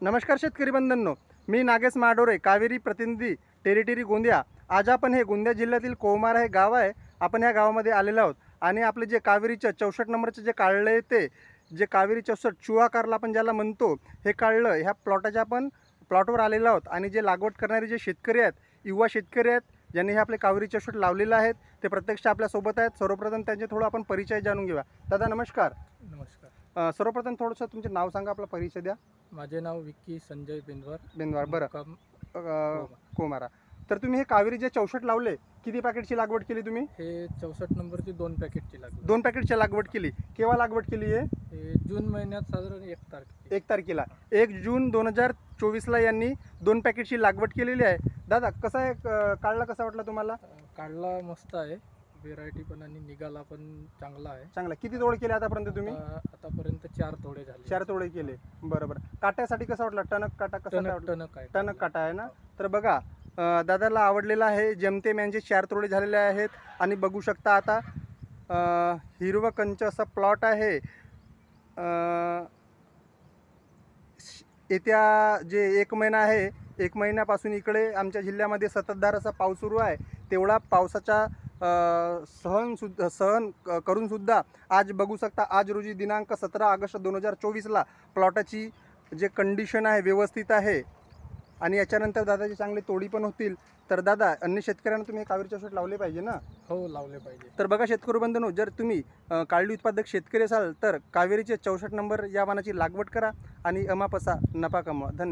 नमस्कार शेतकरी बंधूंनो, मी नागेश माडोरे, कावेरी प्रतिनिधी, टेरिटरी गोंदिया। आज आपण हे गोंदिया जिल्ह्यातील कोमारा हे गाव आहे, आपण या गावामध्ये आलेलो आहोत आणि आपले जे कावेरीचं 64 नंबरचे जे काढलं आहे ते जे कावेरी 64 चुहा कारला आपण ज्याला म्हणतो, हे काढलं ह्या प्लॉटाच्या आपण प्लॉटवर आलेलो आहोत आणि जे लागवड करणारे जे शेतकरी आहेत, युवा शेतकरी आहेत, ज्यांनी हे आपले कावेरी 64 लावलेलं आहेत, ते प्रत्यक्ष आपल्यासोबत आहेत। सर्वप्रथम त्यांचे थोडं आपण परिचय जाणून घेऊया। दादा नमस्कार। नमस्कार। सर्वप्रथम थोडंसं तुमचे नाव सांगा, आपला परिचय द्या। माझे नाव विक्की संजय बिंदवार। बरं। मुक्काम कोमारा। तर तुम्ही हे कावेरी जे 64 लावले, किती पॅकेटची लागवड केली तुम्ही? हे 64 नंबरची 2 पॅकेटची लागवड। 2 पॅकेटची लागवड केली। केव्हा लागवड केली आहे? हे जून महिन्यात साधारण 1 तारखेला 1 तारखेला 1 जून 2024ला यांनी 2 पॅकेटची लागवड केलेली आहे। दादा कसा आहे, काढला कसा वाटला तुम्हाला? काढला मस्त आहे, व्हेरायटी पण आणि निघाला पण चांगला आहे। चांगला। किती तोडे केले आतापर्यंत तुम्ही? आतापर्यंत 4 तोडे झाले। 4 तोडे केले। बरोबर। काट्यासाठी कसा वाटला? टणक काटा कसा वाटला? टणक काटा आहे ना। तर बघा, दादाला आवडलेला आहे। जेमतेम यांचे 4 तोडे झालेले आहेत आणि बघू शकता आता हिरवं कंच असा प्लॉट आहे। येत्या जे 1 महिना आहे, 1 महिन्यापासून इकडे आमच्या जिल्ह्यामध्ये सततधार असा पाऊस सुरू आहे। तेवढा पावसाचा सहन करून सुद्धा आज बघू शकता, आज रोजी दिनांक 17 ऑगस्ट 2024ला प्लॉटाची जे कंडिशन आहे व्यवस्थित आहे आणि याच्यानंतर दादाची चांगली तोडी पण होतील। तर दादा, अन्य शेतकऱ्यांना तुम्ही कावेरी 64 लावले पाहिजे ना? हो, लावले पाहिजे। तर बघा शेतकरी बंधूंनो, जर तुम्ही काळी उत्पादक शेतकरी असाल तर कावेरीचे 64 नंबर या वाणाची लागवड करा आणि अमापसा नफा कमवा। धन्यवाद।